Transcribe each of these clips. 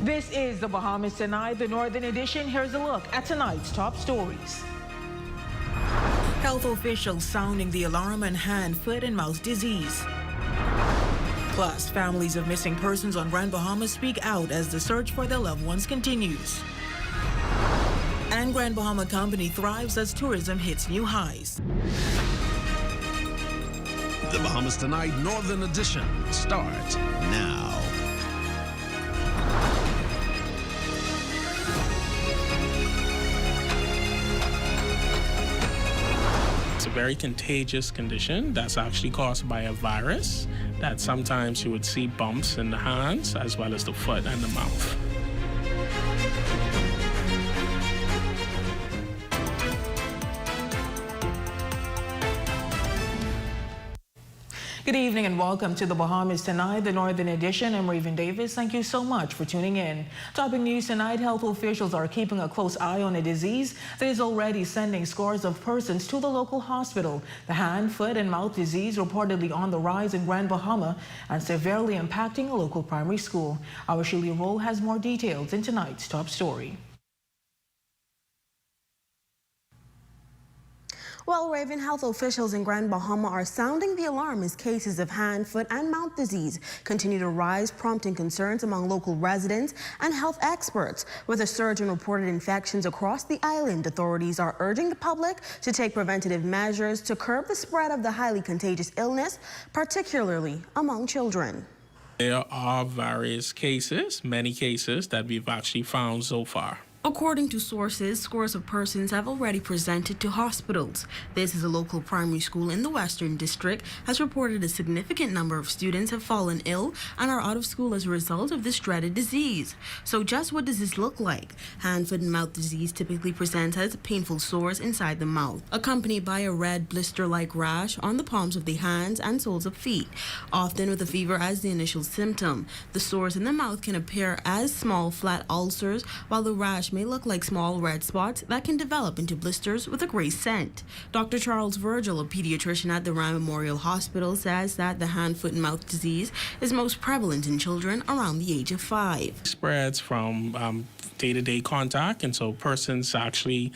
This is the Bahamas Tonight, the Northern Edition. Here's a look at tonight's top stories. Health officials sounding the alarm on hand, foot, and mouth disease. Plus, families of missing persons on Grand Bahamas speak out as the search for their loved ones continues. And Grand Bahama Company thrives as tourism hits new highs. The Bahamas Tonight Northern Edition starts now. It's a very contagious condition that's actually caused by a virus that sometimes you would see bumps in the hands as well as the foot and the mouth. Good evening and welcome to the Bahamas Tonight, the Northern Edition. I'm Raven Davis. Thank you so much for tuning in. Topping news tonight, health officials are keeping a close eye on a disease that is already sending scores of persons to the local hospital. The hand, foot, and mouth disease reportedly on the rise in Grand Bahama and severely impacting a local primary school. Our Shirley Roll has more details in tonight's top story. Well, Raven, health officials in Grand Bahama are sounding the alarm as cases of hand, foot, and mouth disease continue to rise, prompting concerns among local residents and health experts. With a surge in reported infections across the island, authorities are urging the public to take preventative measures to curb the spread of the highly contagious illness, particularly among children. There are various cases, many cases that we've actually found so far. According to sources, scores of persons have already presented to hospitals. This is a local primary school in the Western District has reported a significant number of students have fallen ill and are out of school as a result of this dreaded disease. So just what does this look like? Hand, foot, and mouth disease typically presents as painful sores inside the mouth, accompanied by a red blister-like rash on the palms of the hands and soles of feet, often with a fever as the initial symptom. The sores in the mouth can appear as small flat ulcers, while the rash may look like small red spots that can develop into blisters with a gray scent. Dr. Charles Virgil, a pediatrician at the Ryan Memorial Hospital, says that the hand, foot, and mouth disease is most prevalent in children around the age of 5. It spreads from day-to-day contact, and so persons actually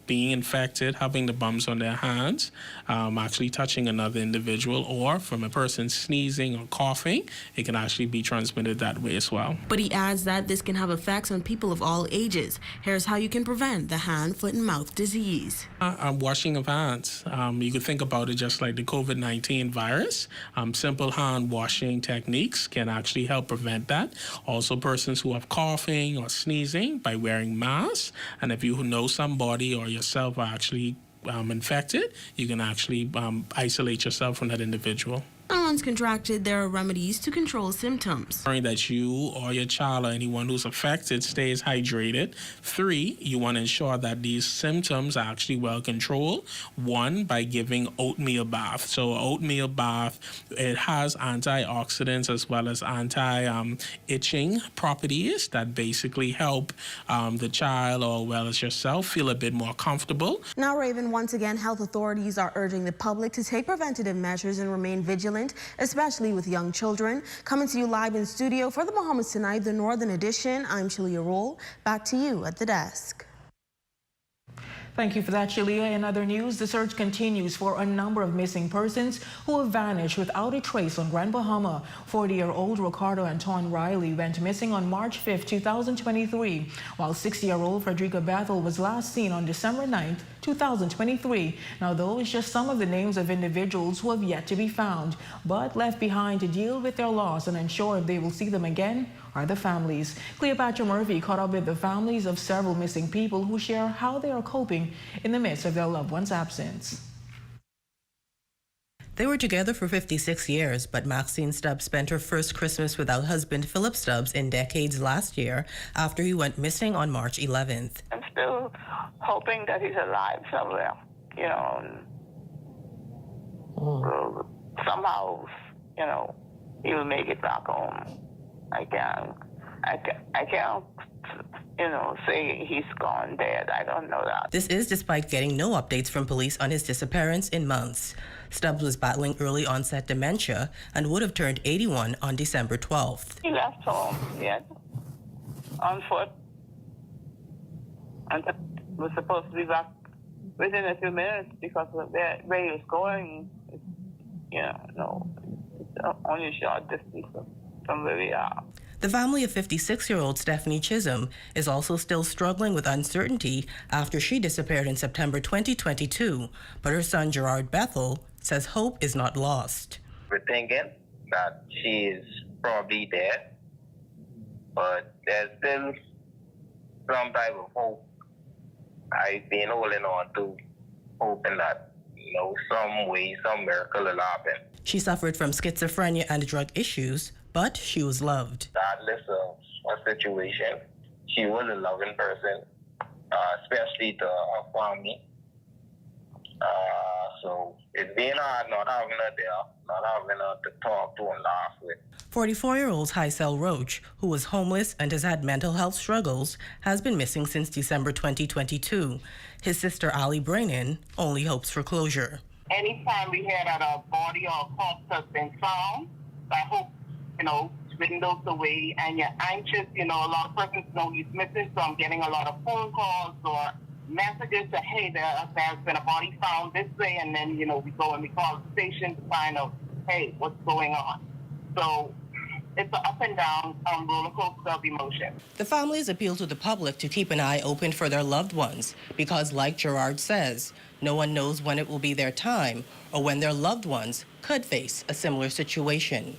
being infected, having the bumps on their hands, actually touching another individual, or from a person sneezing or coughing, it can actually be transmitted that way as well. But he adds that this can have effects on people of all ages. Here's how you can prevent the hand, foot, and mouth disease. Washing of hands. You could think about it just like the COVID-19 virus. Simple hand washing techniques can actually help prevent that. Also, persons who have coughing or sneezing by wearing masks. And if you know somebody or yourself are actually infected, you can actually isolate yourself from that individual. And once contracted, there are remedies to control symptoms. Ensuring that you or your child or anyone who's affected stays hydrated. 3, you want to ensure that these symptoms are actually well controlled. 1, by giving oatmeal bath. So oatmeal bath, it has antioxidants as well as anti-itching properties that basically help the child or well as yourself feel a bit more comfortable. Now, Raven, once again, health authorities are urging the public to take preventative measures and remain vigilant, especially with young children. Coming to you live in studio for the Bahamas Tonight, the Northern Edition, I'm Shalia Roll. Back to you at the desk. Thank you for that, Shalia. In other news, the search continues for a number of missing persons who have vanished without a trace on Grand Bahama. 40-year-old Ricardo Anton Riley went missing on March 5, 2023, while 60-year-old Frederica Bethel was last seen on December 9, 2023. Now, those just some of the names of individuals who have yet to be found, but left behind to deal with their loss and ensure if they will see them again are the families. Cleopatra Murphy caught up with the families of several missing people who share how they are coping in the midst of their loved one's absence. They were together for 56 years, but Maxine Stubbs spent her first Christmas without husband Philip Stubbs in decades last year after he went missing on March 11th. I'm still hoping that he's alive somewhere, you know. Somehow, you know, he'll make it back home. I can't, you know, say he's gone dead. I don't know that. This is despite getting no updates from police on his disappearance in months. Stubbs was battling early onset dementia and would have turned 81 on December 12th. He left home, yes. on foot. And we're supposed to be back within a few minutes because of where he was going. It's, it's only a short distance from where we are. The family of 56-year-old Stephanie Chisholm is also still struggling with uncertainty after she disappeared in September 2022, but her son Gerard Bethel says hope is not lost. We're thinking that she is probably dead, but there's still some type of hope. I've been holding on to, hoping that, some way, some miracle will happen. She suffered from schizophrenia and drug issues, but she was loved. Regardless of what situation, she was a loving person, especially to her family. So it's been hard not having her there, not having her to talk to and laugh with. 44-year-old Hysel Roach, who was homeless and has had mental health struggles, has been missing since December 2022. His sister Ali Brannan only hopes for closure. Anytime we hear that a body or a corpse has been found, I hope, dwindles away and you're anxious. A lot of persons know he's missing, so I'm getting a lot of phone calls or messages that, hey, there's been a body found this way, and then, we go and we call the station to find out, hey, what's going on? So it's an up and down roller coaster of emotion. The families appeal to the public to keep an eye open for their loved ones because, like Gerard says, no one knows when it will be their time or when their loved ones could face a similar situation.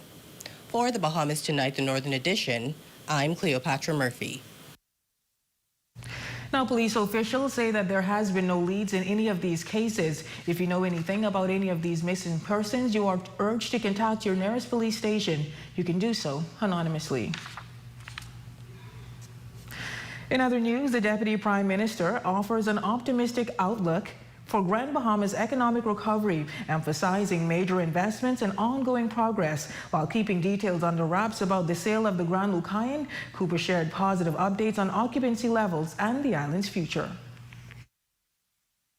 For the Bahamas Tonight, the Northern Edition, I'm Cleopatra Murphy. Now, police officials say that there has been no leads in any of these cases. If you know anything about any of these missing persons, you are urged to contact your nearest police station. You can do so anonymously. In other news, the Deputy Prime Minister offers an optimistic outlook for Grand Bahamas' economic recovery, emphasizing major investments and ongoing progress while keeping details under wraps about the sale of the Grand Lucayan. Cooper shared positive updates on occupancy levels and the island's future.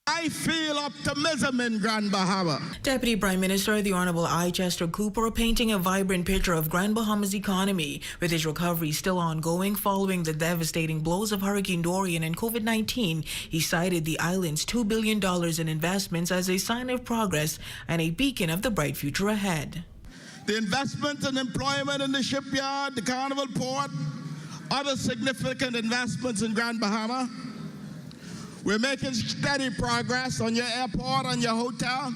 I feel optimism in Grand Bahama. Deputy Prime Minister the Honorable I. Chester Cooper painting a vibrant picture of Grand Bahama's economy, with its recovery still ongoing following the devastating blows of Hurricane Dorian and COVID-19. He cited the island's $2 billion in investments as a sign of progress and a beacon of the bright future ahead. The investment and employment in the shipyard, the Carnival Port, other significant investments in Grand Bahama. We're making steady progress on your airport, on your hotel.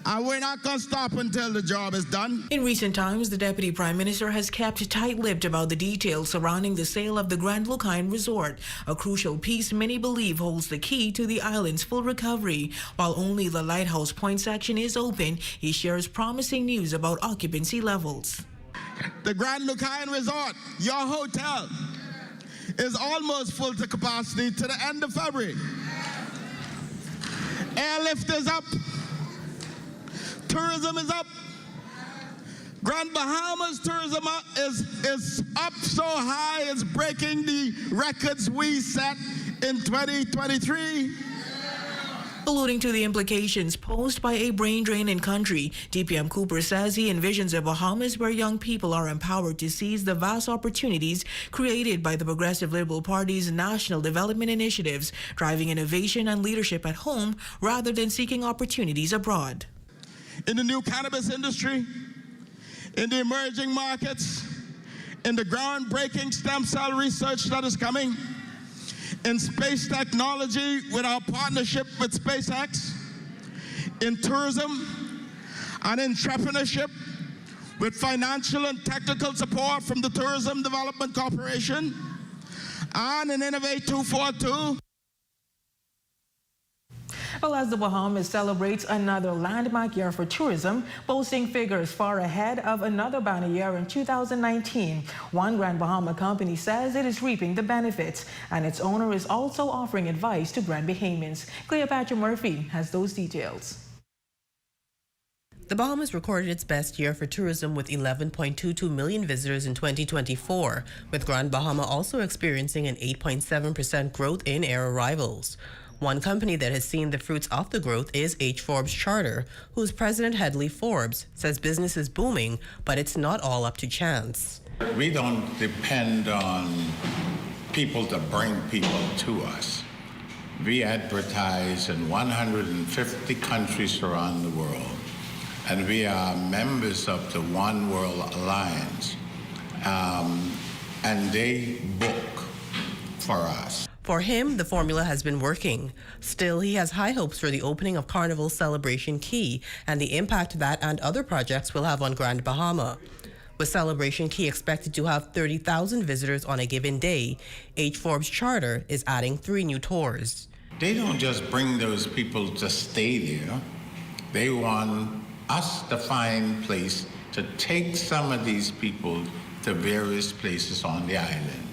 And we're not going to stop until the job is done. In recent times, the Deputy Prime Minister has kept tight-lipped about the details surrounding the sale of the Grand Lucayan Resort, a crucial piece many believe holds the key to the island's full recovery. While only the Lighthouse Point section is open, he shares promising news about occupancy levels. The Grand Lucayan Resort, your hotel, is almost full to capacity to the end of February. Airlift is up. Tourism is up. Grand Bahamas tourism is up so high it's breaking the records we set in 2023. Alluding to the implications posed by a brain drain in country, DPM Cooper says he envisions a Bahamas where young people are empowered to seize the vast opportunities created by the Progressive Liberal Party's national development initiatives, driving innovation and leadership at home rather than seeking opportunities abroad. In the new cannabis industry, in the emerging markets, in the groundbreaking stem cell research that is coming, in space technology with our partnership with SpaceX, in tourism and entrepreneurship with financial and technical support from the Tourism Development Corporation, and in Innovate 242. Well, as the Bahamas celebrates another landmark year for tourism, boasting figures far ahead of another banner year in 2019, one Grand Bahama company says it is reaping the benefits, and its owner is also offering advice to Grand Bahamians. Cleopatra Murphy has those details. The Bahamas recorded its best year for tourism with 11.22 million visitors in 2024, with Grand Bahama also experiencing an 8.7% growth in air arrivals. One company that has seen the fruits of the growth is H. Forbes Charter, whose president Hedley Forbes says business is booming, but it's not all up to chance. We don't depend on people to bring people to us. We advertise in 150 countries around the world, and we are members of the One World Alliance, and they book for us. For him, the formula has been working. Still, he has high hopes for the opening of Carnival Celebration Key and the impact that and other projects will have on Grand Bahama. With Celebration Key expected to have 30,000 visitors on a given day, H. Forbes Charter is adding 3 new tours. They don't just bring those people to stay there. They want us to find a place to take some of these people to various places on the island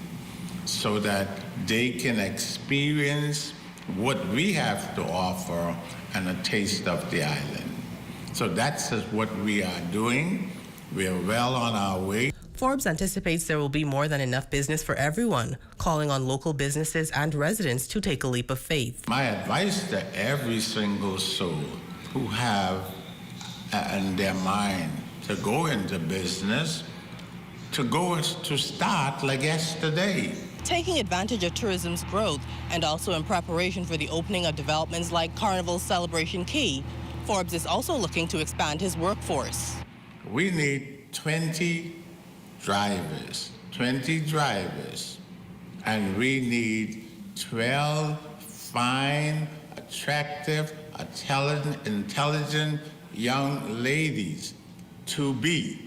so that they can experience what we have to offer and a taste of the island. So that's what we are doing. We are well on our way. Forbes anticipates there will be more than enough business for everyone, calling on local businesses and residents to take a leap of faith. My advice to every single soul who have in their mind to go into business, to start like yesterday. Taking advantage of tourism's growth and also in preparation for the opening of developments like Carnival Celebration Key, Forbes is also looking to expand his workforce. We need 20 drivers, and we need 12 fine, attractive, intelligent young ladies to be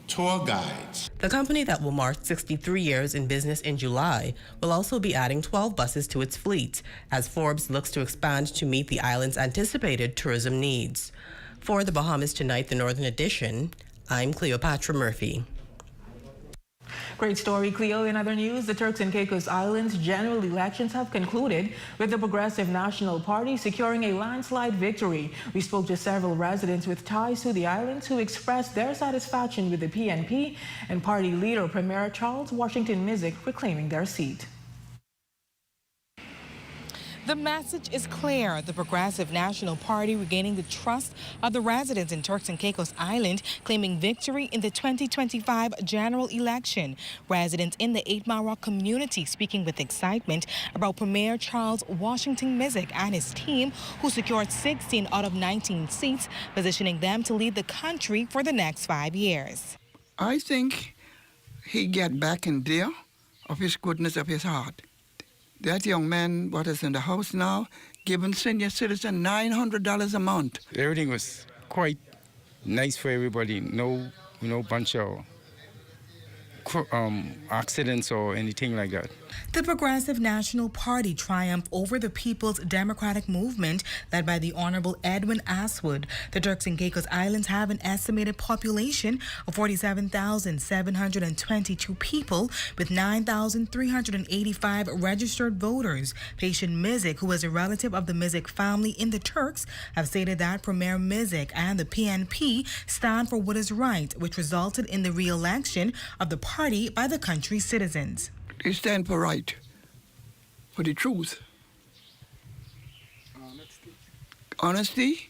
tour guides. The company that will mark 63 years in business in July will also be adding 12 buses to its fleet as Forbes looks to expand to meet the island's anticipated tourism needs. For the Bahamas Tonight, the Northern Edition, I'm Cleopatra Murphy. Great story, Cleo. In other news, the Turks and Caicos Islands general elections have concluded with the Progressive National Party securing a landslide victory. We spoke to several residents with ties to the islands who expressed their satisfaction with the PNP and party leader Premier Charles Washington Mizik reclaiming their seat. The message is clear. The Progressive National Party regaining the trust of the residents in Turks and Caicos Island, claiming victory in the 2025 general election. Residents in the 8 Mile Rock community speaking with excitement about Premier Charles Washington Mizik and his team, who secured 16 out of 19 seats, positioning them to lead the country for the next 5 years. I think he get back in there of his goodness of his heart. That young man, what is in the house now, giving senior citizen $900 a month. Everything was quite nice for everybody. No, bunch of accidents or anything like that. The Progressive National Party triumphed over the People's Democratic Movement led by the Honorable Edwin Aswood. The Turks and Caicos Islands have an estimated population of 47,722 people with 9,385 registered voters. Patient Mizik, who is a relative of the Mizik family in the Turks, have stated that Premier Mizik and the PNP stand for what is right, which resulted in the re-election of the party by the country's citizens. They stand for right, for the truth, honesty,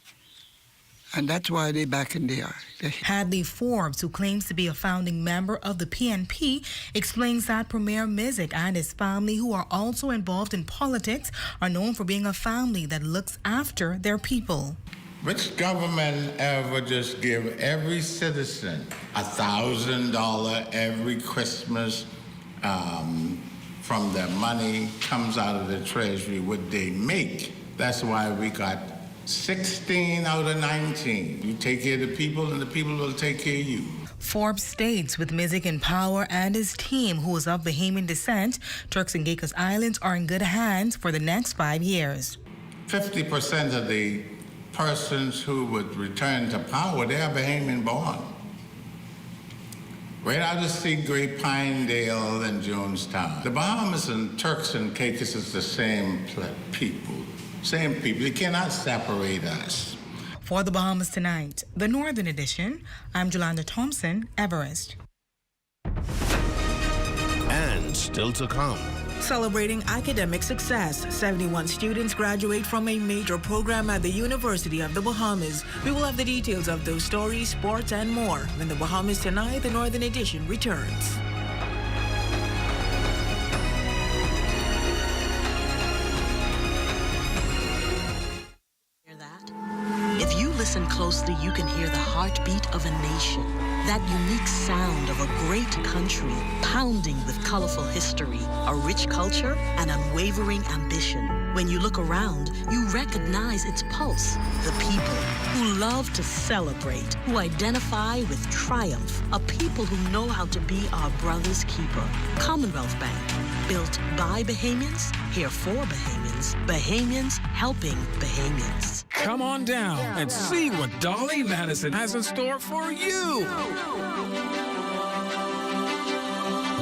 and that's why they back in there. Hedley Forbes, who claims to be a founding member of the PNP, explains that Premier Mizik and his family, who are also involved in politics, are known for being a family that looks after their people. Which government ever just give every citizen $1,000 every Christmas from their money comes out of the treasury, what they make? That's why we got 16 out of 19. You take care of the people and the people will take care of you. Forbes states with Mizik in power and his team, who is of Bahamian descent, Turks and Caicos Islands are in good hands for the next 5 years. 50% of the persons who would return to power, they are Bahamian born. Right out of Seagrape, Pinedale, and Jonestown. The Bahamas and Turks and Caicos is the same people. Same people. You cannot separate us. For the Bahamas Tonight, the Northern Edition, I'm Jolanda Thompson, Everest. And still to come, Celebrating academic success, 71 students graduate from a major program at the University of the Bahamas. We will have the details of those stories, sports, and more when the Bahamas Tonight, the Northern Edition, returns. If you listen closely, you can hear the heartbeat of a nation. That unique sound of a great country pounding with colorful history, a rich culture, and unwavering ambition. When you look around, you recognize its pulse. The people who love to celebrate, who identify with triumph, a people who know how to be our brother's keeper. Commonwealth Bank, built by Bahamians, here for Bahamians, Bahamians helping Bahamians. Come on down and see what Dolly Madison has in store for you.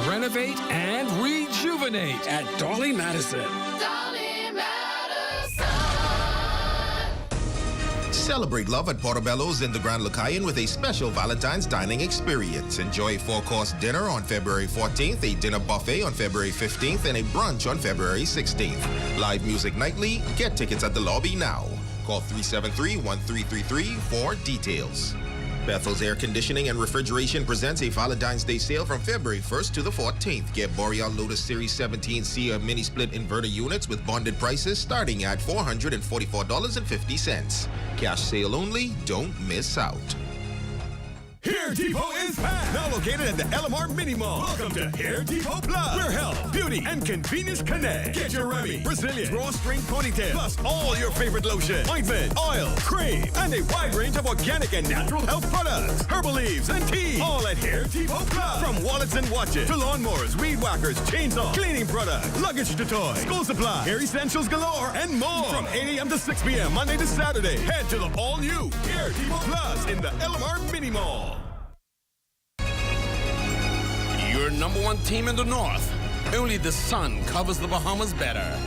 Renovate and rejuvenate at Dolly Madison. Dolly Madison. Celebrate love at Portobello's in the Grand Lucayan with a special Valentine's dining experience. Enjoy a 4-course dinner on February 14th, a dinner buffet on February 15th, and a brunch on February 16th. Live music nightly. Get tickets at the lobby now. Call 373-1333 for details. Bethel's Air Conditioning and Refrigeration presents a Valentine's Day sale from February 1st to the 14th. Get Boreal Lotus Series 17C mini split inverter units with bonded prices starting at $444.50. Cash sale only. Don't miss out. Hair Depot is back. Now located at the LMR Mini Mall. Welcome to Hair Depot Plus, where health, beauty, and convenience connect. Get your Remy, Brazilian, drawstring ponytail, plus all your favorite lotion, ointment, oil, cream, and a wide range of organic and natural health products, herbal leaves, and tea. All at Hair Depot Plus. From wallets and watches to lawnmowers, weed whackers, chainsaws, cleaning products, luggage to toys, school supply, hair essentials galore, and more. From 8 a.m. to 6 p.m. Monday to Saturday. Head to the all-new Hair Depot Plus in the LMR Mini Mall. Your #1 team in the North. Only the sun covers the Bahamas better.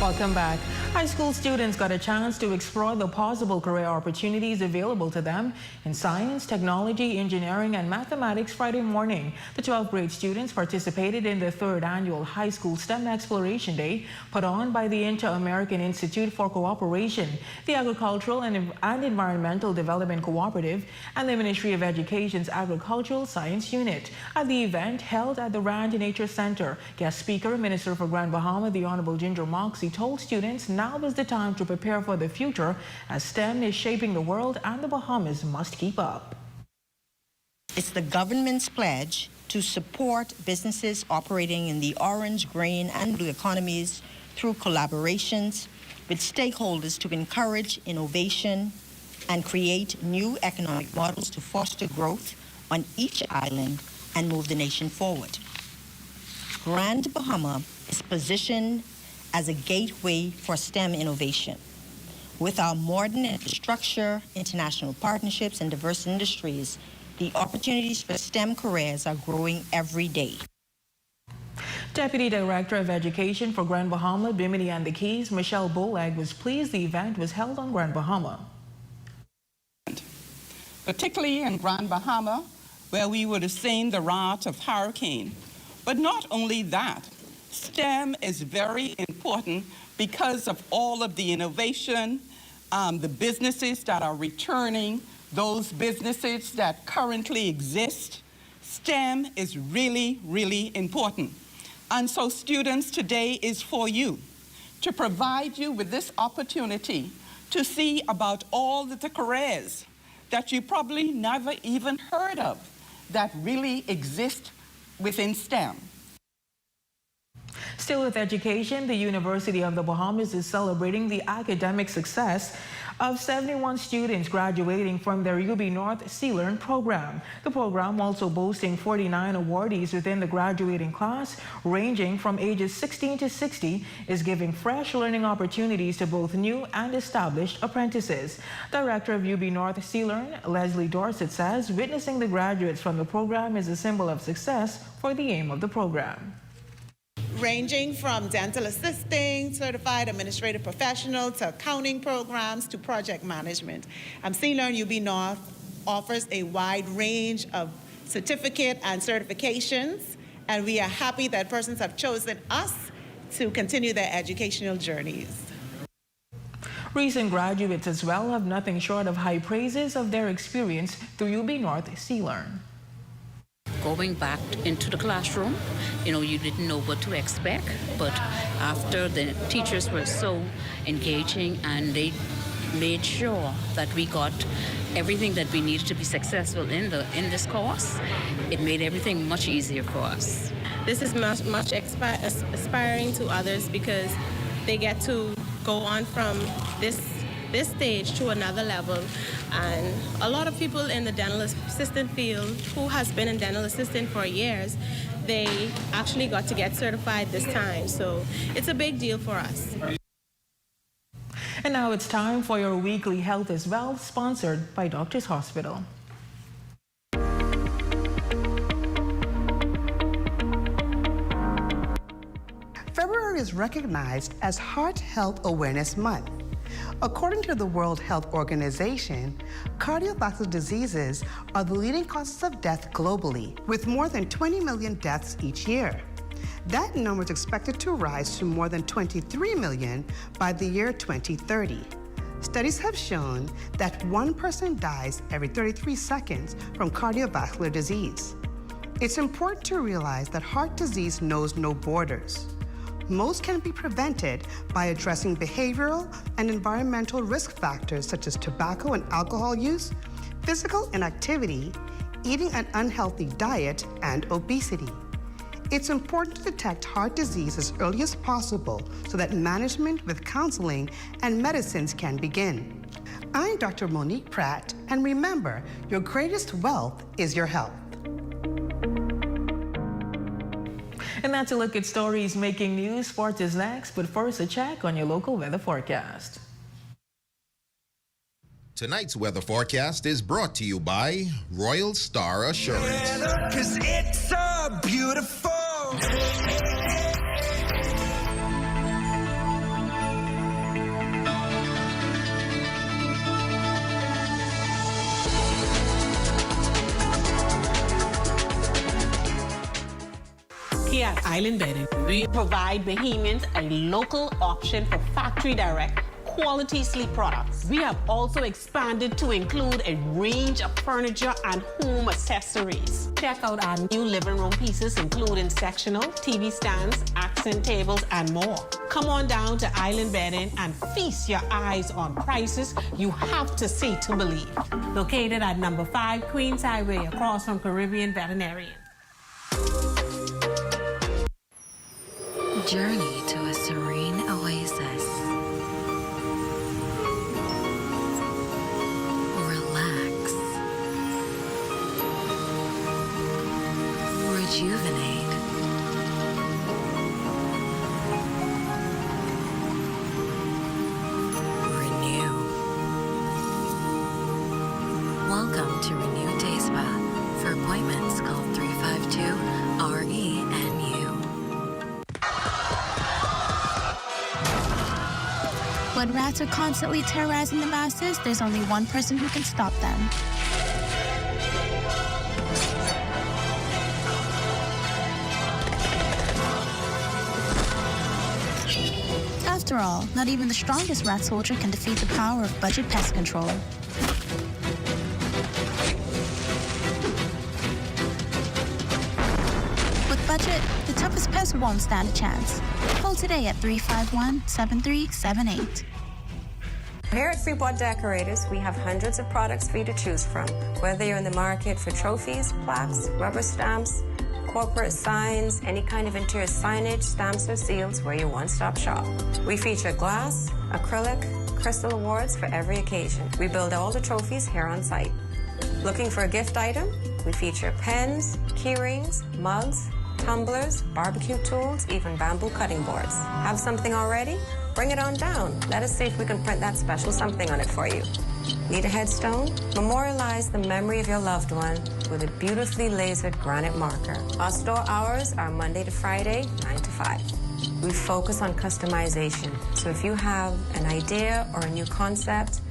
Welcome back. High school students got a chance to explore the possible career opportunities available to them in science, technology, engineering, and mathematics Friday morning. The 12th grade students participated in the 3rd annual High School STEM Exploration Day put on by the Inter-American Institute for Cooperation, the Agricultural and Environmental Development Cooperative, and the Ministry of Education's Agricultural Science Unit. At the event held at the Rand Nature Center, guest speaker, Minister for Grand Bahama, the Honorable Ginger Moxie, told students now is the time to prepare for the future as STEM is shaping the world and the Bahamas must keep up. It's the government's pledge to support businesses operating in the orange, green, and blue economies through collaborations with stakeholders to encourage innovation and create new economic models to foster growth on each island and move the nation forward. Grand Bahama is positioned as a gateway for STEM innovation. With our modern infrastructure, international partnerships, and diverse industries, the opportunities for STEM careers are growing every day. Deputy Director of Education for Grand Bahama, Bimini and the Keys, Michelle Bolag, was pleased the event was held on Grand Bahama. Particularly in Grand Bahama, where we would have seen the wrath of hurricane. But not only that, STEM is very important because of all of the innovation, the businesses that are returning, those businesses that currently exist. STEM is really, really important. And so students, today is for you, to provide you with this opportunity to see about all the careers that you probably never even heard of that really exist within STEM. Still with education, the University of the Bahamas is celebrating the academic success of 71 students graduating from their UB North C-Learn program. The program, also boasting 49 awardees within the graduating class, ranging from ages 16 to 60, is giving fresh learning opportunities to both new and established apprentices. Director of UB North C-Learn, Leslie Dorset, says witnessing the graduates from the program is a symbol of success for the aim of the program. Ranging from dental assisting, certified administrative professional, to accounting programs, to project management. C-Learn UB North offers a wide range of certificate and certifications And we are happy that persons have chosen us to continue their educational journeys. Recent graduates as well have nothing short of high praises of their experience through UB North C-Learn. Going back into the classroom, you didn't know what to expect, but after the teachers were so engaging and they made sure that we got everything that we needed to be successful in this course, it made everything much easier for us. This is much aspiring to others because they get to go on from this stage to another level. And a lot of people in the dental assistant field who has been in dental assistant for years, they actually got to get certified this time. So it's a big deal for us. And now it's time for your weekly Health is Well, sponsored by Doctors Hospital. February is recognized as Heart Health Awareness Month. According to the World Health Organization, cardiovascular diseases are the leading causes of death globally, with more than 20 million deaths each year. That number is expected to rise to more than 23 million by the year 2030. Studies have shown that one person dies every 33 seconds from cardiovascular disease. It's important to realize that heart disease knows no borders. Most can be prevented by addressing behavioral and environmental risk factors such as tobacco and alcohol use, physical inactivity, eating an unhealthy diet, and obesity. It's important to detect heart disease as early as possible so that management with counseling and medicines can begin. I'm Dr. Monique Pratt, and remember, your greatest wealth is your health. And that's a look at stories making news. Sports is next, but first a check on your local weather forecast. Tonight's weather forecast is brought to you by Royal Star Assurance. 'Cause it's so beautiful. Here at Island Bedding, we provide Bahamians a local option for factory direct quality sleep products. We have also expanded to include a range of furniture and home accessories. Check out our new living room pieces, including sectional, TV stands, accent tables, and more. Come on down to Island Bedding and feast your eyes on prices you have to see to believe. Located at number 5 Queens Highway, across from Caribbean Veterinarian. Journey to a serene oasis. Relax. Rejuvenate. Renew. Welcome to Renew Day Spa. For appointments, call 352-RENU. When rats are constantly terrorizing the masses, there's only one person who can stop them. After all, not even the strongest rat soldier can defeat the power of budget pest control. With budget, the toughest pest won't stand a chance. Call today at 351-7378. Here at Freeport Decorators, we have hundreds of products for you to choose from. Whether you're in the market for trophies, plaques, rubber stamps, corporate signs, any kind of interior signage, stamps, or seals, we're your one-stop shop. We feature glass, acrylic, crystal awards for every occasion. We build all the trophies here on site. Looking for a gift item? We feature pens, key rings, mugs, tumblers, barbecue tools, even bamboo cutting boards. Have something already? Bring it on down. Let us see if we can print that special something on it for you. Need a headstone? Memorialize the memory of your loved one with a beautifully lasered granite marker. Our store hours are Monday to Friday, 9 to 5. We focus on customization. So if you have an idea or a new concept,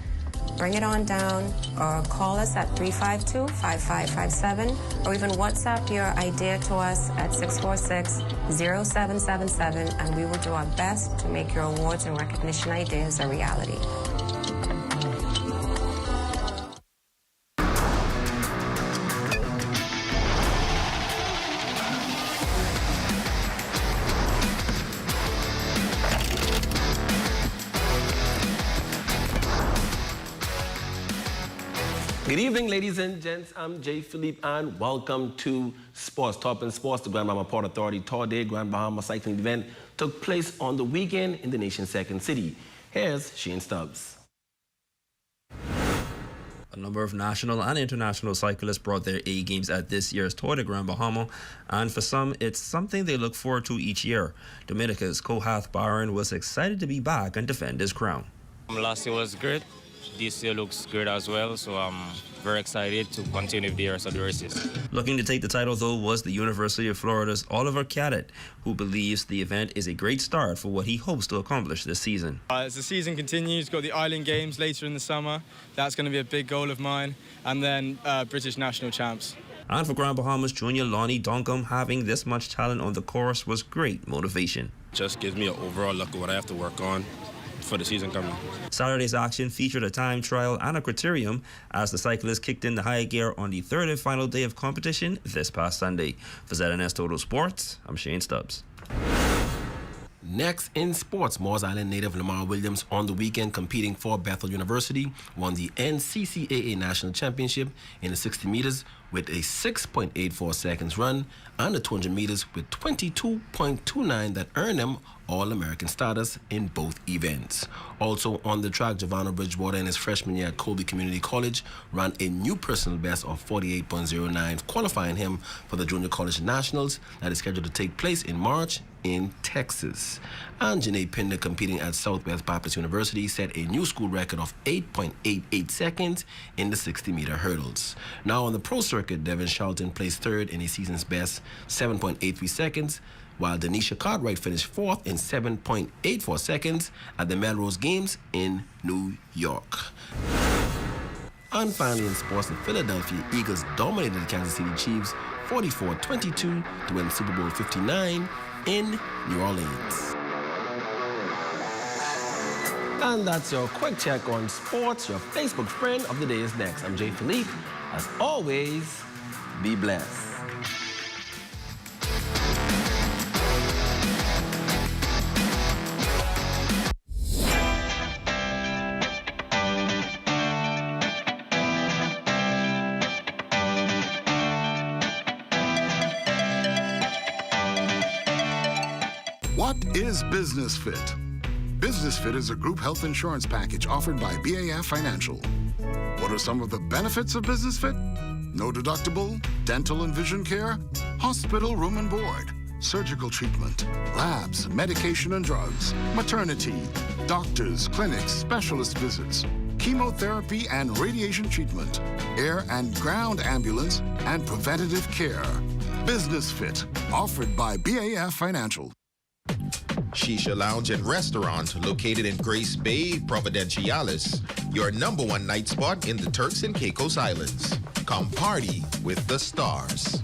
bring it on down or call us at 352-5557 or even WhatsApp your idea to us at 646-0777 and we will do our best to make your awards and recognition ideas a reality. Good evening, ladies and gents. I'm Jay Philippe, and welcome to Sports. Top in Sports, the Grand Bahama Port Authority Tour Day Grand Bahama cycling event took place on the weekend in the nation's second city. Here's Shane Stubbs. A number of national and international cyclists brought their A games at this year's Tour de Grand Bahama, and for some, it's something they look forward to each year. Dominica's Kohath Byron was excited to be back and defend his crown. Last year was great. This year looks good as well, so I'm very excited to continue with the rest of the races. Looking to take the title, though, was the University of Florida's Oliver Cadet, who believes the event is a great start for what he hopes to accomplish this season. As the season continues, got the Island Games later in the summer. That's going to be a big goal of mine, and then British national champs. And for Grand Bahama's junior Lonnie Duncombe, having this much talent on the course was great motivation. Just gives me an overall look at what I have to work on for the season coming. Saturday's action featured a time trial and a criterium as the cyclists kicked in the high gear on the third and final day of competition this past Sunday. For ZNS Total Sports, I'm Shane Stubbs. Next in sports, Moores Island native Lamar Williams on the weekend competing for Bethel University won the NCCAA National Championship in the 60 meters with a 6.84 seconds run and the 200 meters with 22.29 that earned him All-American status in both events. Also on the track, Giovanna Bridgewater in his freshman year at Colby Community College ran a new personal best of 48.09, qualifying him for the Junior College Nationals that is scheduled to take place in March in Texas. And Janae Pinder, competing at Southwest Baptist University, set a new school record of 8.88 seconds in the 60-meter hurdles. Now on the pro circuit, Devin Charlton placed third in his season's best, 7.83 seconds, while Denisha Cartwright finished fourth in 7.84 seconds at the Melrose Games in New York. And finally in sports, the Philadelphia Eagles dominated the Kansas City Chiefs 44-22 to win Super Bowl 59 in New Orleans. And that's your quick check on sports. Your Facebook friend of the day is next. I'm Jay Philippe. As always, be blessed. What is Business Fit? Business Fit is a group health insurance package offered by BAF Financial. What are some of the benefits of Business Fit? No deductible, dental and vision care, hospital room and board, surgical treatment, labs, medication and drugs, maternity, doctors, clinics, specialist visits, chemotherapy and radiation treatment, air and ground ambulance, and preventative care. Business Fit, offered by BAF Financial. Shisha Lounge and Restaurant located in Grace Bay, Providenciales, your #1 night spot in the Turks and Caicos Islands. Come party with the stars.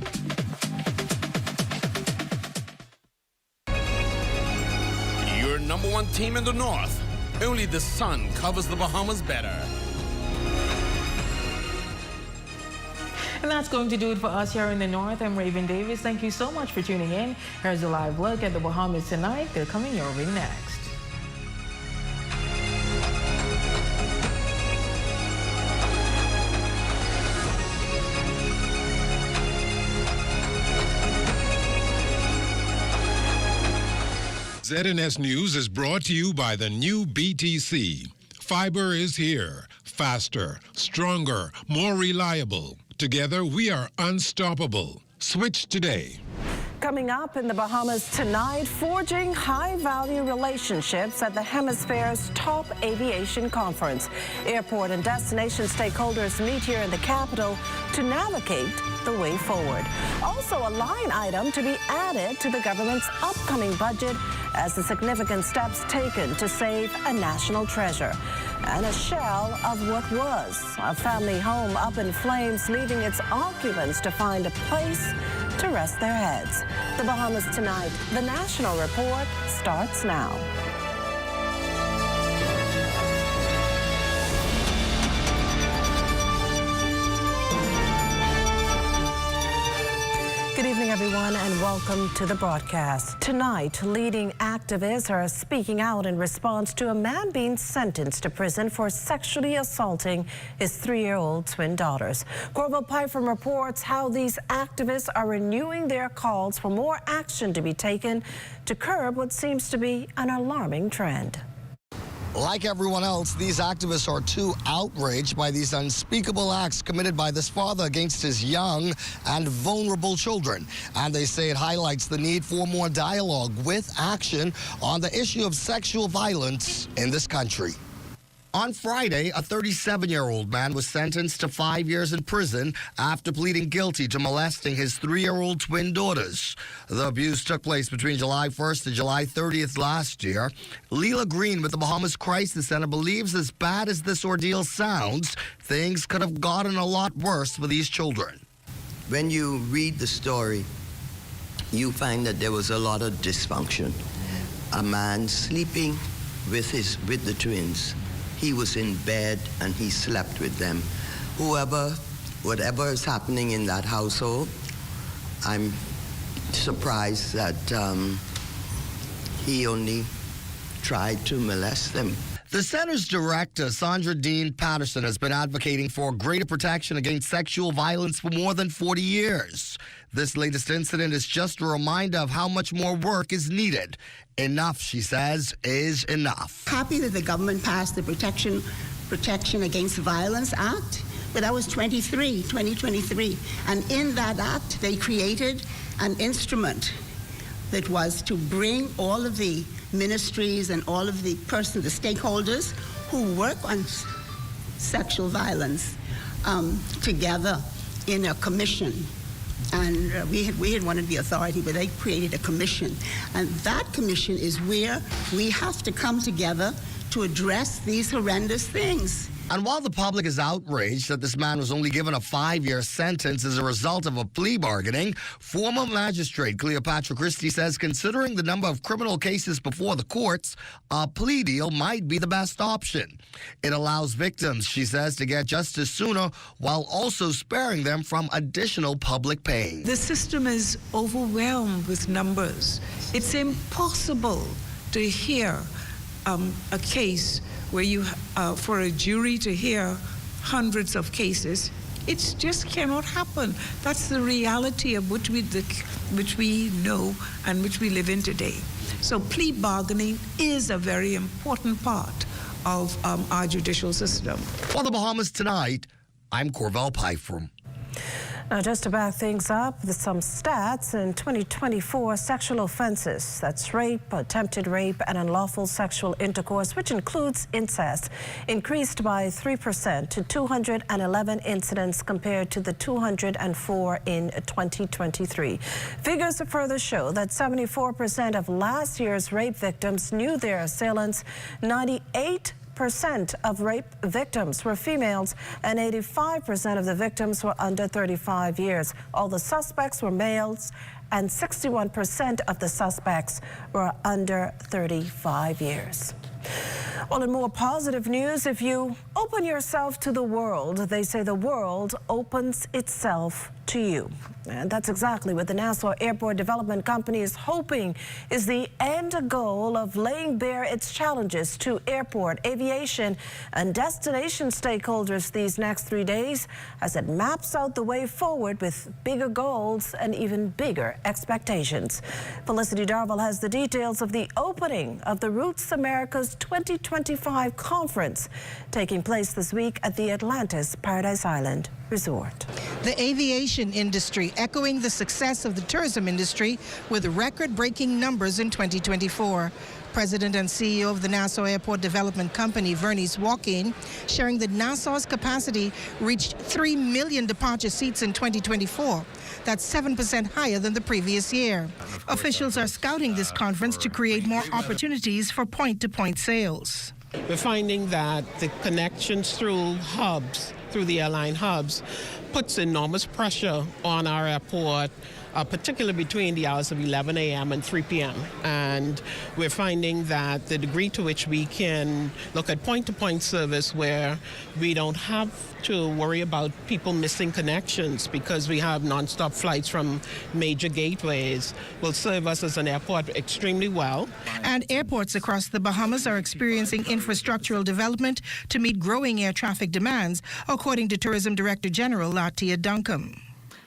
Your #1 team in the north. Only the sun covers the Bahamas better. And that's going to do it for us here in the North. I'm Raven Davis. Thank you so much for tuning in. Here's a live look at the Bahamas tonight. They're coming your way next. ZNS News is brought to you by the new BTC. Fiber is here. Faster, stronger, more reliable. Together, we are unstoppable. Switch today. Coming up in the Bahamas tonight, forging high-value relationships at the Hemisphere's top aviation conference. Airport and destination stakeholders meet here in the capital to navigate the way forward. Also, a line item to be added to the government's upcoming budget as the significant steps taken to save a national treasure. and a shell of what was. A family home up in flames, leaving its occupants to find a place to rest their heads. The Bahamas Tonight, the National Report starts now. Good evening, everyone, and welcome to the broadcast. Tonight, leading activists are speaking out in response to a man being sentenced to prison for sexually assaulting his 3-year-old twin daughters. Corval Pyfrom reports how these activists are renewing their calls for more action to be taken to curb what seems to be an alarming trend. Like everyone else, these activists are too outraged by these unspeakable acts committed by this father against his young and vulnerable children. And they say it highlights the need for more dialogue with action on the issue of sexual violence in this country. On Friday, a 37-year-old man was sentenced to 5 years in prison after pleading guilty to molesting his 3-year-old twin daughters. The abuse took place between July 1st and July 30th last year. Leela Green with the Bahamas Crisis Center believes as bad as this ordeal sounds, things could have gotten a lot worse for these children. When you read the story, you find that there was a lot of dysfunction. A man sleeping with the twins. He was in bed and he slept with them. Whatever is happening in that household, I'm surprised that he only tried to molest them. The center's director, Sandra Dean Patterson, has been advocating for greater protection against sexual violence for more than 40 years. This latest incident is just a reminder of how much more work is needed. Enough, she says, is enough. Happy that the government passed the Protection Against Violence Act, but that was 2023. And in that act, they created an instrument that was to bring all of the ministries and all of the stakeholders who work on sexual violence together in a commission. And we had wanted the authority, but they created a commission. And that commission is where we have to come together to address these horrendous things. And while the public is outraged that this man was only given a 5-year sentence as a result of a plea bargaining, former magistrate Cleopatra Christie says considering the number of criminal cases before the courts, a plea deal might be the best option. It allows victims, she says, to get justice sooner while also sparing them from additional public pain. The system is overwhelmed with numbers. It's impossible to hear a case where for a jury to hear hundreds of cases. It just cannot happen. That's the reality of which we know and which we live in today. So plea bargaining is a very important part of our judicial system. For the Bahamas Tonight, I'm Corval Pyfrom. Now, just to back things up, with some stats in 2024, sexual offenses, that's rape, attempted rape, and unlawful sexual intercourse, which includes incest, increased by 3% to 211 incidents compared to the 204 in 2023. Figures further show that 74% of last year's rape victims knew their assailants, 98% of rape victims were females, and 85% of the victims were under 35 years. All the suspects were males, and 61% of the suspects were under 35 years. Well, in more positive news, if you open yourself to the world, they say the world opens itself to you. And that's exactly what the Nassau Airport Development Company is hoping is the end goal of laying bare its challenges to airport, aviation, and destination stakeholders these next 3 days as it maps out the way forward with bigger goals and even bigger expectations. Felicity Darville has the details of the opening of the Roots America's 2025 conference taking place this week at the Atlantis Paradise Island Resort. The aviation industry echoing the success of the tourism industry with record-breaking numbers in 2024. President and CEO of the Nassau Airport Development Company, Vernice Walkin, sharing that Nassau's capacity reached 3 million departure seats in 2024. That's 7% higher than the previous year. Officials are scouting this conference to create more opportunities for point-to-point sales. We're finding that the connections through hubs, through the airline hubs, puts enormous pressure on our airport, particularly between the hours of 11 a.m. and 3 p.m. And we're finding that the degree to which we can look at point-to-point service where we don't have to worry about people missing connections because we have nonstop flights from major gateways will serve us as an airport extremely well. And airports across the Bahamas are experiencing infrastructural development to meet growing air traffic demands, according to Tourism Director General Latia Duncombe.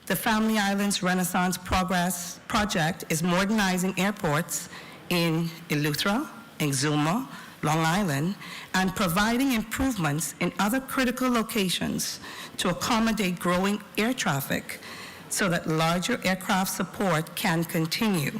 The Family Islands Renaissance Progress Project is modernizing airports in Eleuthera, Exuma, Long Island, and providing improvements in other critical locations to accommodate growing air traffic so that larger aircraft support can continue.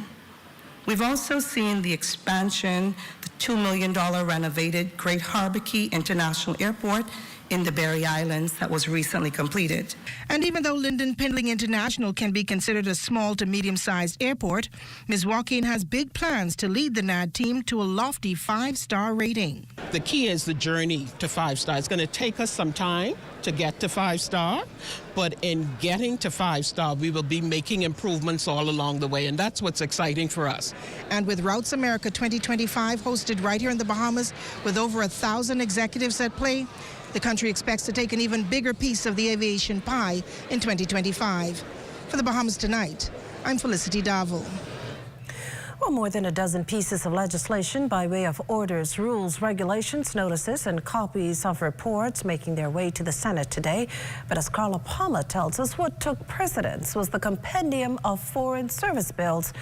We've also seen the expansion, the $2 million renovated Great Harbor Key International Airport in the Berry Islands that was recently completed. And even though Lyndon Pindling International can be considered a small to medium-sized airport, Ms. Joaquin has big plans to lead the NAD team to a lofty 5-star rating. The key is the journey to 5-star. It's going to take us some time to get to 5-star, but in getting to 5-star, we will be making improvements all along the way, and that's what's exciting for us. And with Routes America 2025 hosted right here in the Bahamas with over 1,000 executives at play, the country expects to take an even bigger piece of the aviation pie in 2025. For the Bahamas Tonight, I'm Felicity Darville. Well, more than a dozen pieces of legislation by way of orders, rules, regulations, notices, and copies of reports making their way to the Senate today. But as Carla Palmer tells us, what took precedence was the compendium of foreign service bills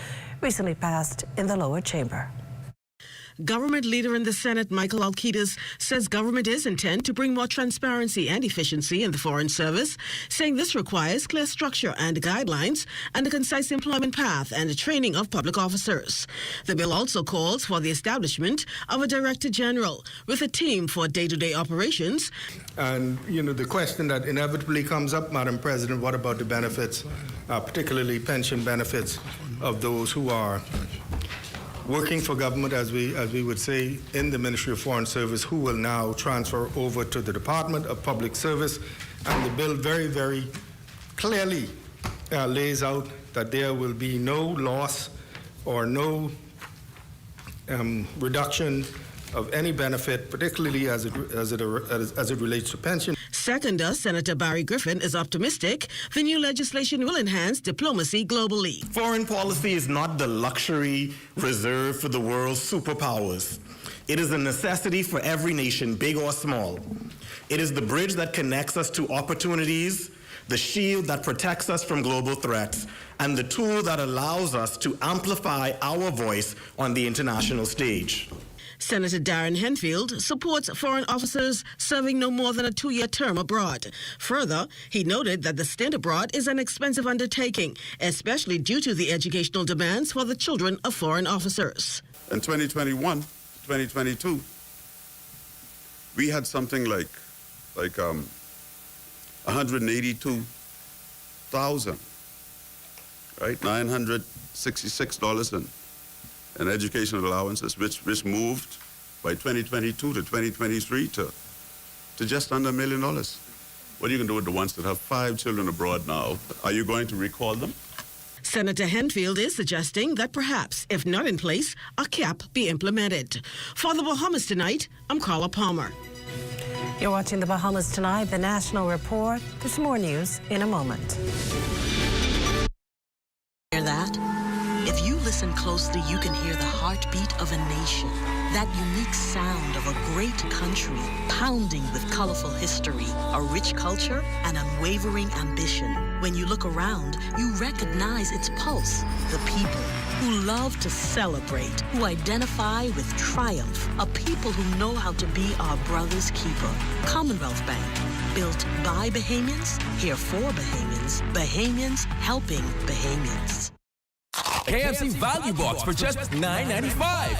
recently passed in the lower chamber. Government leader in the Senate, Michael Alcides, says government is intent to bring more transparency and efficiency in the Foreign Service, saying this requires clear structure and guidelines and a concise employment path and the training of public officers. The bill also calls for the establishment of a Director General with a team for day-to-day operations. And, the question that inevitably comes up, Madam President, what about the benefits, particularly pension benefits of those who are working for government, as we would say, in the Ministry of Foreign Service, who will now transfer over to the Department of Public Service. And the bill very, very clearly lays out that there will be no loss or no reduction of any benefit, particularly as it relates to pension. Seconder, Senator Barry Griffin is optimistic the new legislation will enhance diplomacy globally. Foreign policy is not the luxury reserved for the world's superpowers. It is a necessity for every nation, big or small. It is the bridge that connects us to opportunities, the shield that protects us from global threats, and the tool that allows us to amplify our voice on the international stage. Senator Darren Henfield supports foreign officers serving no more than a 2-year term abroad. Further, he noted that the stint abroad is an expensive undertaking, especially due to the educational demands for the children of foreign officers. In 2021, 2022, we had something like 182,000, right? $966 and educational allowances, which moved by 2022 to 2023 to just under $1 million. What are you going to do with the ones that have 5 children abroad now? Are you going to recall them? Senator Henfield is suggesting that perhaps, if not in place, a cap be implemented. For the Bahamas Tonight, I'm Carla Palmer. You're watching the Bahamas Tonight, the National Report. There's more news in a moment. Hear that? If you listen closely, you can hear the heartbeat of a nation. That unique sound of a great country, pounding with colorful history, a rich culture, and unwavering ambition. When you look around, you recognize its pulse. The people who love to celebrate, who identify with triumph, a people who know how to be our brother's keeper. Commonwealth Bank, built by Bahamians, here for Bahamians, Bahamians helping Bahamians. KFC Value Box for just $9.95.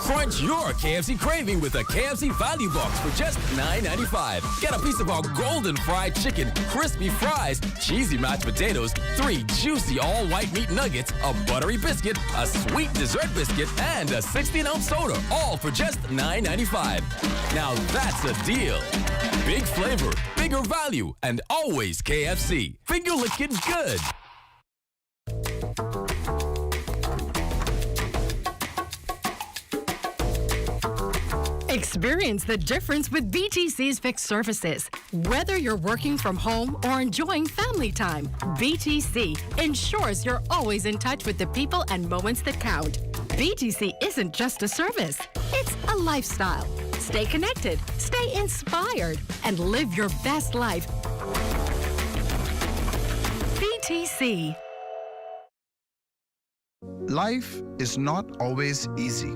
Crunch your KFC craving with a KFC value box for just $9.95. Get a piece of our golden fried chicken, crispy fries, cheesy mashed potatoes, 3 juicy all-white meat nuggets, a buttery biscuit, a sweet dessert biscuit, and a 16-ounce soda, all for just $9.95. Now that's a deal. Big flavor, bigger value, and always KFC. Finger licking good. Experience the difference with BTC's fixed services. Whether you're working from home or enjoying family time, BTC ensures you're always in touch with the people and moments that count. BTC isn't just a service, it's a lifestyle. Stay connected, stay inspired, and live your best life. BTC. Life is not always easy.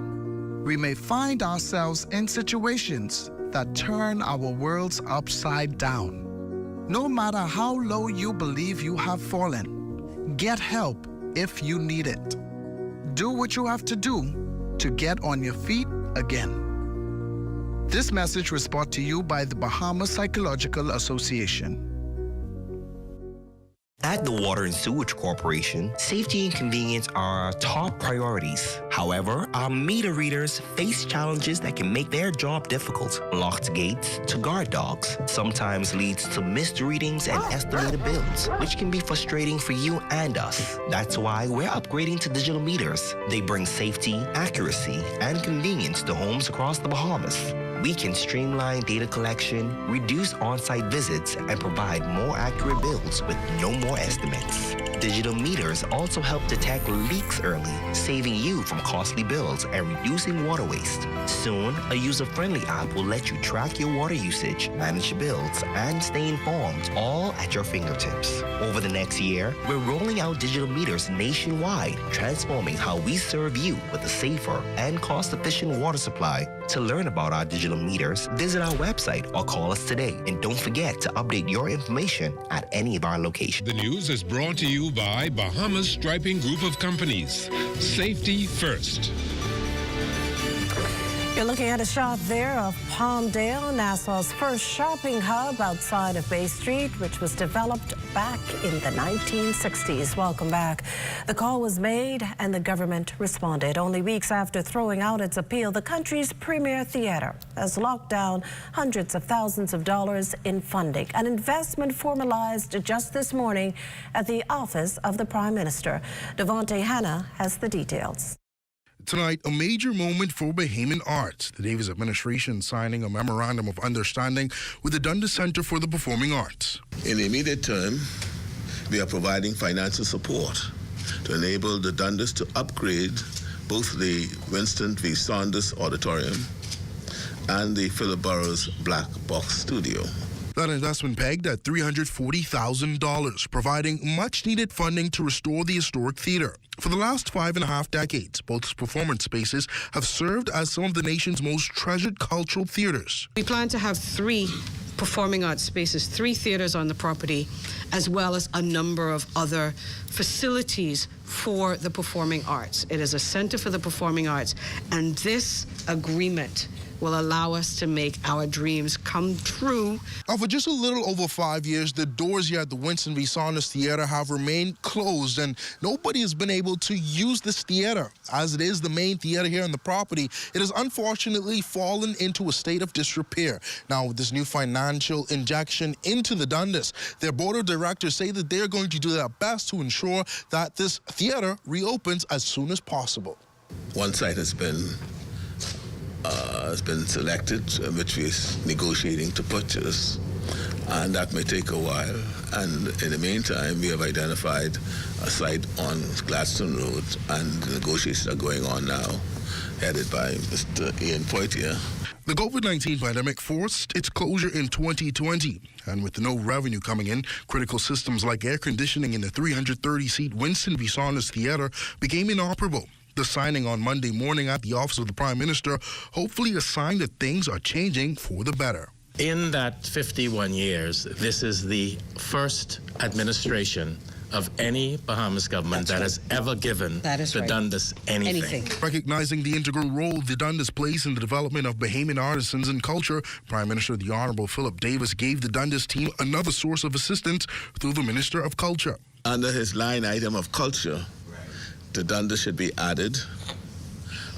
We may find ourselves in situations that turn our worlds upside down. No matter how low you believe you have fallen, get help if you need it. Do what you have to do to get on your feet again. This message was brought to you by the Bahamas Psychological Association. At the Water and Sewage Corporation, safety and convenience are our top priorities. However, our meter readers face challenges that can make their job difficult. Locked gates to guard dogs sometimes leads to missed readings and estimated bills, which can be frustrating for you and us. That's why we're upgrading to digital meters. They bring safety, accuracy, and convenience to homes across the Bahamas. We can streamline data collection, reduce on-site visits, and provide more accurate bills with no more estimates. Digital meters also help detect leaks early, saving you from costly bills and reducing water waste. Soon, a user-friendly app will let you track your water usage, manage bills, and stay informed, all at your fingertips. Over the next year, we're rolling out digital meters nationwide, transforming how we serve you with a safer and cost-efficient water supply. To learn about our digital meters, visit our website or call us today. And don't forget to update your information at any of our locations. The news is brought to you by Bahamas Striping Group of Companies. Safety first. You're looking at a shot there of Palmdale, Nassau's first shopping hub outside of Bay Street, which was developed back in the 1960s. Welcome back. The call was made and the government responded. Only weeks after throwing out its appeal, the country's premier theater has locked down hundreds of thousands of dollars in funding. An investment formalized just this morning at the office of the Prime Minister. Devontae Hanna has the details. Tonight, a major moment for Bahamian arts. The Davis administration signing a memorandum of understanding with the Dundas Center for the Performing Arts. In the immediate term, we are providing financial support to enable the Dundas to upgrade both the Winston V. Saunders Auditorium and the Philip Burrows Black Box Studio. That investment pegged at $340,000, providing much-needed funding to restore the historic theater. For the last 5.5 decades, both performance spaces have served as some of the nation's most treasured cultural theaters. We plan to have 3 performing arts spaces, 3 theaters on the property, as well as a number of other facilities for the performing arts. It is a center for the performing arts, and this agreement will allow us to make our dreams come true. Now, for just a little over 5 years, the doors here at the Winston V. Saunders Theater have remained closed, and nobody has been able to use this theater. As it is the main theater here on the property, it has unfortunately fallen into a state of disrepair. Now, with this new financial injection into the Dundas, their board of directors say that they're going to do their best to ensure that this theater reopens as soon as possible. One site has been selected, which we're negotiating to purchase, and that may take a while. And in the meantime, we have identified a site on Gladstone Road, and the negotiations are going on now, headed by Mr. Ian Poitier. The COVID-19 pandemic forced its closure in 2020, and with no revenue coming in, critical systems like air conditioning in the 330-seat Winston V. Saunders Theater became inoperable. The signing on Monday morning at the office of the Prime Minister, hopefully a sign that things are changing for the better. In that 51 years, this is the first administration of any Bahamas government that has ever given the Dundas anything. Recognizing the integral role the Dundas plays in the development of Bahamian artisans and culture, Prime Minister the Honorable Philip Davis gave the Dundas team another source of assistance through the Minister of Culture. Under his line item of culture, the Dundas should be added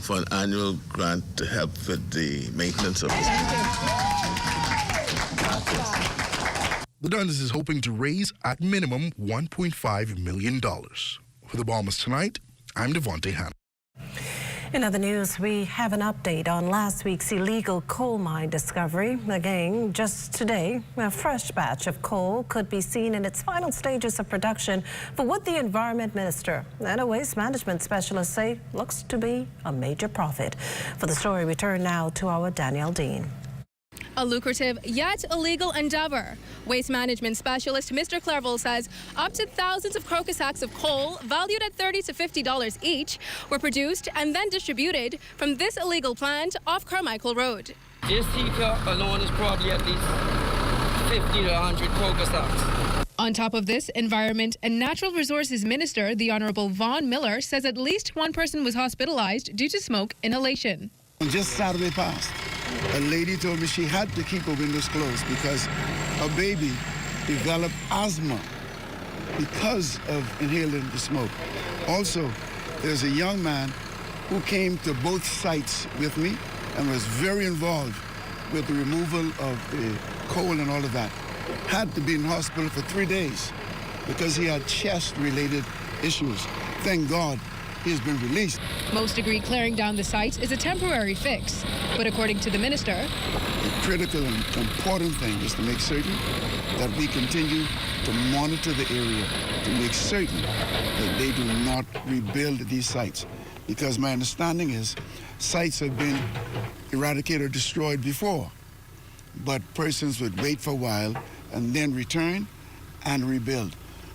for an annual grant to help with the maintenance of his. The Dundas is hoping to raise, at minimum, $1.5 million. For the Bahamas Tonight, I'm Devontae Hanna. In other news, we have an update on last week's illegal coal mine discovery. Again, just today, a fresh batch of coal could be seen in its final stages of production for what the Environment Minister and a waste management specialist say looks to be a major profit. For the story, we turn now to our Danielle Dean. A lucrative yet illegal endeavor. Waste management specialist Mr. Clerval says up to thousands of crocus sacks of coal, valued at $30 to $50 each, were produced and then distributed from this illegal plant off Carmichael Road. This heater alone is probably at least 50 to 100 crocus sacks. On top of this, Environment and Natural Resources Minister, the Honorable Vaughn Miller, says at least one person was hospitalized due to smoke inhalation. Just Saturday past, a lady told me she had to keep her windows closed because her baby developed asthma because of inhaling the smoke. Also, there's a young man who came to both sites with me and was very involved with the removal of the coal and all of that. Had to be in hospital for 3 days because he had chest-related issues. Thank God he's been released. Most agree clearing down the site is a temporary fix, but according to the minister, the critical and important thing is to make certain that we continue to monitor the area to make certain that they do not rebuild these sites. Because my understanding is sites have been eradicated or destroyed before, but persons would wait for a while and then return and rebuild.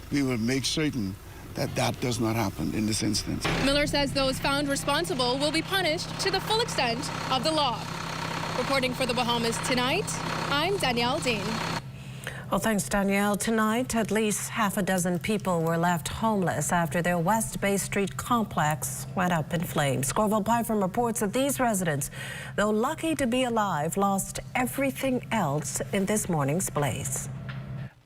We will make certain that that does not happen in this instance. Miller says those found responsible will be punished to the full extent of the law. Reporting for the Bahamas Tonight, I'm Danielle Dean. Well, thanks, Danielle. Tonight, at least half a dozen people were left homeless after their West Bay Street complex went up in flames. Corval Pyfrom reports that these residents, though lucky to be alive, lost everything else in this morning's blaze.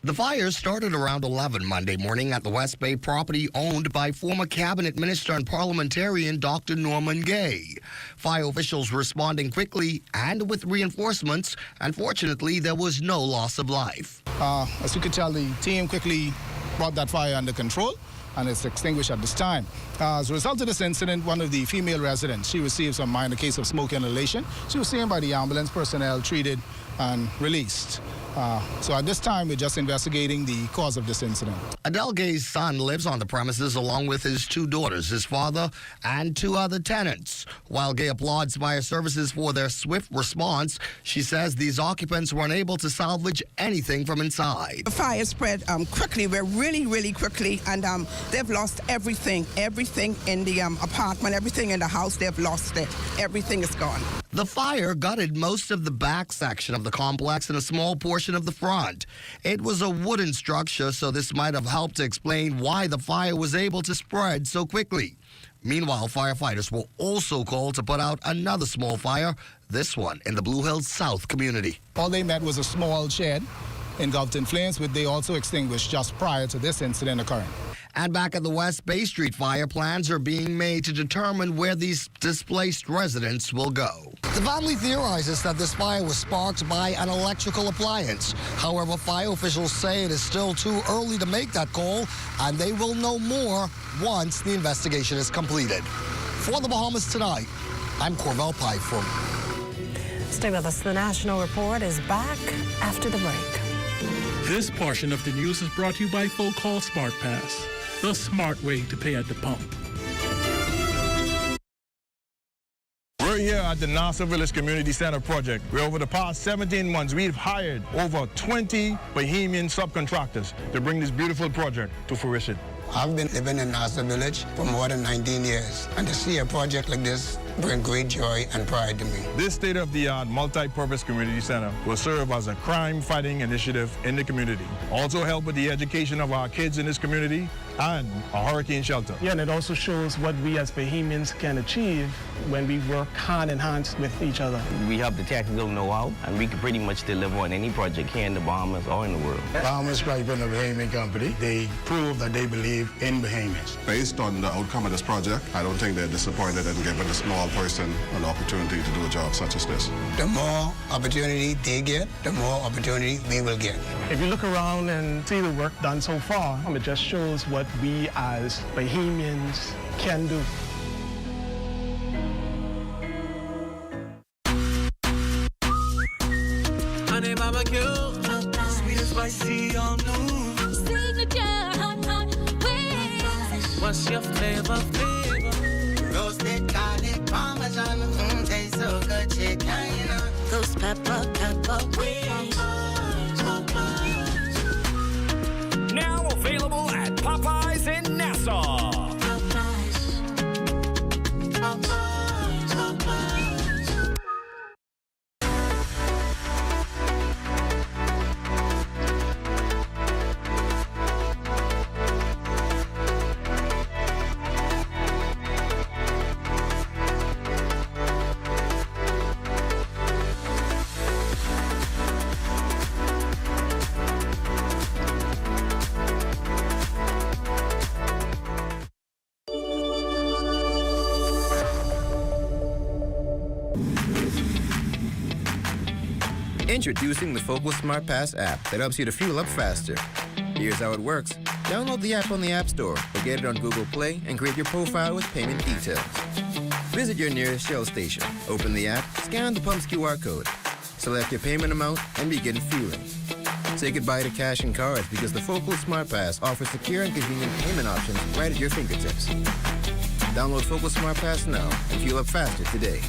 The fire started around 11 Monday morning at the West Bay property owned by former cabinet minister and parliamentarian Dr. Norman Gay. Fire officials responding quickly and with reinforcements, and fortunately there was no loss of life. As you could tell, the team quickly brought that fire under control and it's extinguished at this time. As a result of this incident, one of the female residents, she received some minor case of smoke inhalation. She was seen by the ambulance personnel, treated and released. So at this time, we're just investigating the cause of this incident. Adele Gay's son lives on the premises along with his two daughters, his father, and two other tenants. While Gay applauds fire services for their swift response, she says these occupants were unable to salvage anything from inside. The fire spread quickly, really quickly, and they've lost everything in the apartment, everything in the house, they've lost it. Everything is gone. The fire gutted most of the back section of the complex and a small portion of the front. It was a wooden structure, so this might have helped to explain why the fire was able to spread so quickly. Meanwhile, firefighters were also called to put out another small fire, this one in the Blue Hills South community. All they met was a small shed engulfed in flames, which they also extinguished just prior to this incident occurring. And back at the West Bay Street fire, plans are being made to determine where these displaced residents will go. The family theorizes that this fire was sparked by an electrical appliance. However, fire officials say it is still too early to make that call, and they will know more once the investigation is completed. For the Bahamas Tonight, I'm Corval Pyfrom. Stay with us. The National Report is back after the break. This portion of the news is brought to you by Full Call Smart Pass, the smart way to pay at the pump. We're here at the Nassau Village Community Center project, where over the past 17 months, we've hired over 20 Bahamian subcontractors to bring this beautiful project to fruition. I've been living in Nassau Village for more than 19 years, and to see a project like this bring great joy and pride to me. This state-of-the-art multi-purpose community center will serve as a crime-fighting initiative in the community. Also help with the education of our kids in this community and a hurricane shelter. Yeah, and it also shows what we as Bahamians can achieve when we work hand in hand with each other. We have the technical know-how, and we can pretty much deliver on any project here in the Bahamas or in the world. Bahamas Strike and the Bahamian Company, they prove that they believe in Bahamians. Based on the outcome of this project, I don't think they're disappointed in giving a small person an opportunity to do a job such as this. The more opportunity they get, the more opportunity we will get. If you look around and see the work done so far, it just shows what we as Bahamians can do. Honey barbecue, sweet and spicy, all new. Signature hot, hot wings. What's your flavor? Roasted garlic parmesan, tastes so good, chicken. Those pepper wings. Now available at Popeyes in Nassau. Introducing the Focal Smart Pass app that helps you to fuel up faster. Here's how it works. Download the app on the App Store or get it on Google Play and create your profile with payment details. Visit your nearest Shell station, open the app, scan the pump's QR code, select your payment amount, and begin fueling. Say goodbye to cash and cards because the Focal Smart Pass offers secure and convenient payment options right at your fingertips. Download Focal Smart Pass now and fuel up faster today.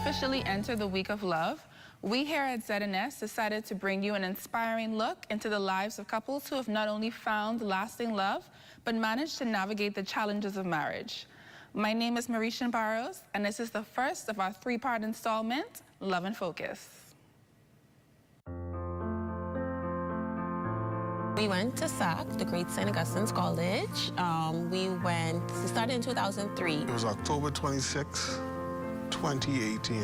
Officially enter the week of love, we here at ZNS decided to bring you an inspiring look into the lives of couples who have not only found lasting love, but managed to navigate the challenges of marriage. My name is Marisha Barros, and this is the first of our three-part installment, Love and Focus. We went to SAC, the Great St. Augustine's College. We started in 2003. It was October 26, 2018.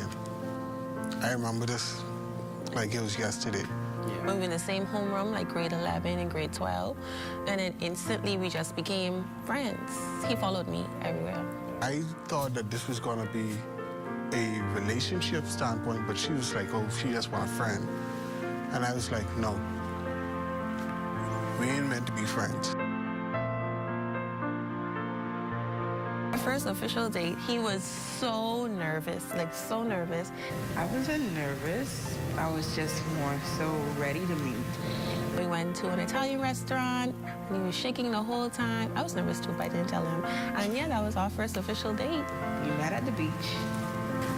I remember this like it was yesterday. We were in the same homeroom, like grade 11 and grade 12. And then instantly we just became friends. He followed me everywhere. I thought that this was gonna be a relationship standpoint, but she was like, oh, she just want a friend. And I was like, no, we ain't meant to be friends. Our first official date, he was so nervous, like so nervous. I wasn't nervous. I was just more so ready to meet. We went to an Italian restaurant, and he was shaking the whole time. I was nervous too, but I didn't tell him. And yeah, that was our first official date. We met at the beach,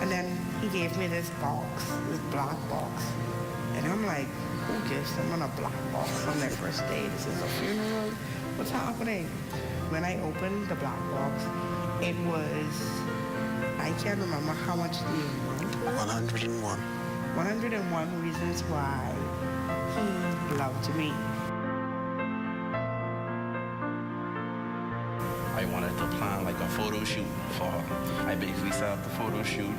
and then he gave me this box, this black box. And I'm like, who gives someone a black box on their first date? This is a funeral. What's happening? When I opened the black box, it was, I can't remember how much the amount. 101. 101 reasons why he loved me. I wanted to plan like a photo shoot for her. I basically set up the photo shoot,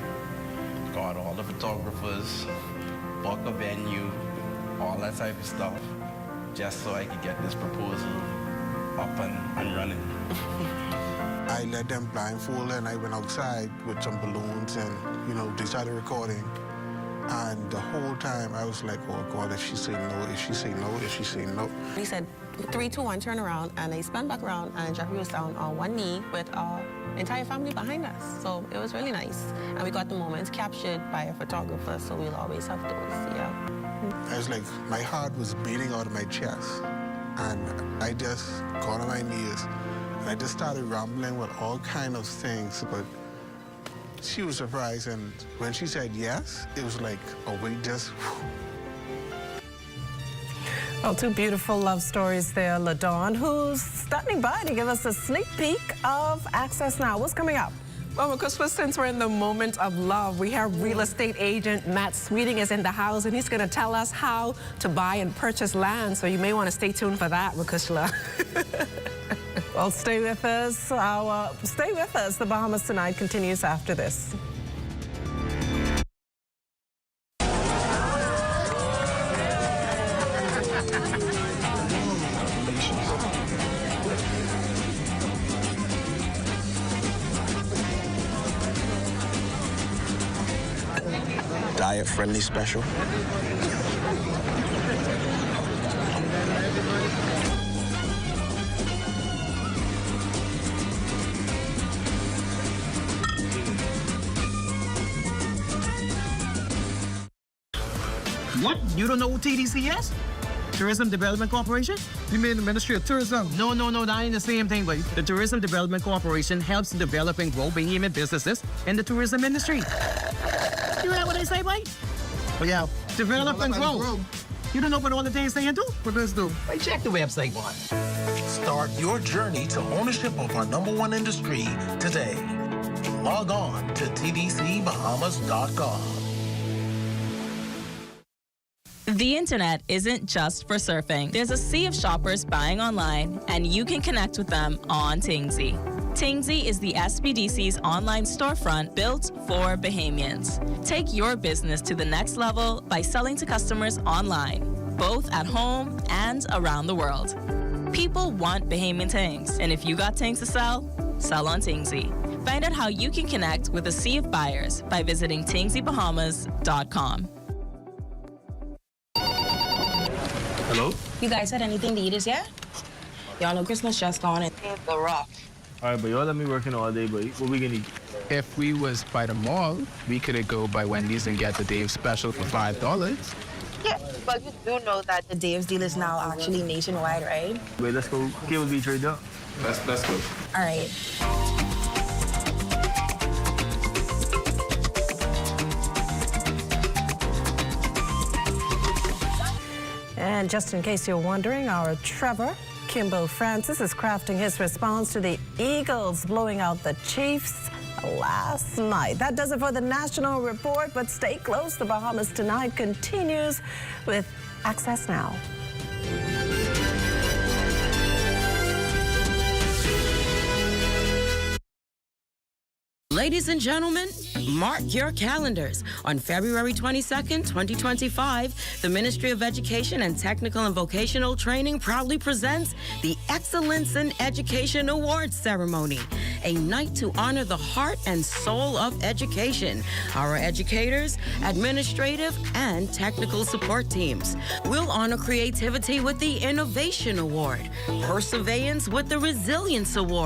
got all the photographers, booked a venue, all that type of stuff, just so I could get this proposal up and running. I let them blindfold and I went outside with some balloons and, you know, they started recording. And the whole time I was like, oh God, if she say no, if she say no, if she say no. He said, 3, 2, 1, turn around. And I spun back around and Jeffrey was down on one knee with our entire family behind us. So it was really nice. And we got the moments captured by a photographer, so we'll always have those, yeah. I was like, my heart was beating out of my chest. And I just got on my knees. I just started rambling with all kinds of things, but she was surprised, and when she said yes, it was like a weight just... Well, two beautiful love stories there, LaDawn, who's standing by to give us a sneak peek of Access Now. What's coming up? Well, because since we're in the moment of love, we have real estate agent Matt Sweeting is in the house, and he's going to tell us how to buy and purchase land. So you may want to stay tuned for that, Wakushla. Well, stay with us. Stay with us. The Bahamas Tonight continues after this. Diet-friendly special. What? You don't know what TDC is? Tourism Development Corporation? You mean the Ministry of Tourism? No, that ain't the same thing, but the Tourism Development Corporation helps to develop and grow Bahamian businesses in the tourism industry. You hear what they say, boy? But yeah, develop and grow. You don't know what all the things they do? What does do? Hey, check the website, boy. Start your journey to ownership of our #1 industry today. Log on to tdcbahamas.com. The internet isn't just for surfing. There's a sea of shoppers buying online, and you can connect with them on Tingsy. Tingsy is the SBDC's online storefront built for Bahamians. Take your business to the next level by selling to customers online, both at home and around the world. People want Bahamian things, and if you got things to sell, sell on Tingsy. Find out how you can connect with a sea of buyers by visiting TingsyBahamas.com. Hello? You guys had anything to eat as yet? Y'all know Christmas just gone and things go rough. All right, but y'all let me working all day, but what we gonna eat? If we was by the mall, we could go by Wendy's and get the Dave special for $5. Yeah, but you do know that the Dave's deal is now actually nationwide, right? Wait, let's go Cable Beach right now. Let's go. All right. And just in case you're wondering, our Trevor Kimbo Francis is crafting his response to the Eagles blowing out the Chiefs last night. That does it for the National Report, but stay close. The Bahamas Tonight continues with Access Now. Ladies and gentlemen, mark your calendars. On February 22nd, 2025, the Ministry of Education and Technical and Vocational Training proudly presents the Excellence in Education Awards Ceremony, a night to honor the heart and soul of education, our educators, administrative, and technical support teams. We'll honor creativity with the Innovation Award, perseverance with the Resilience Award,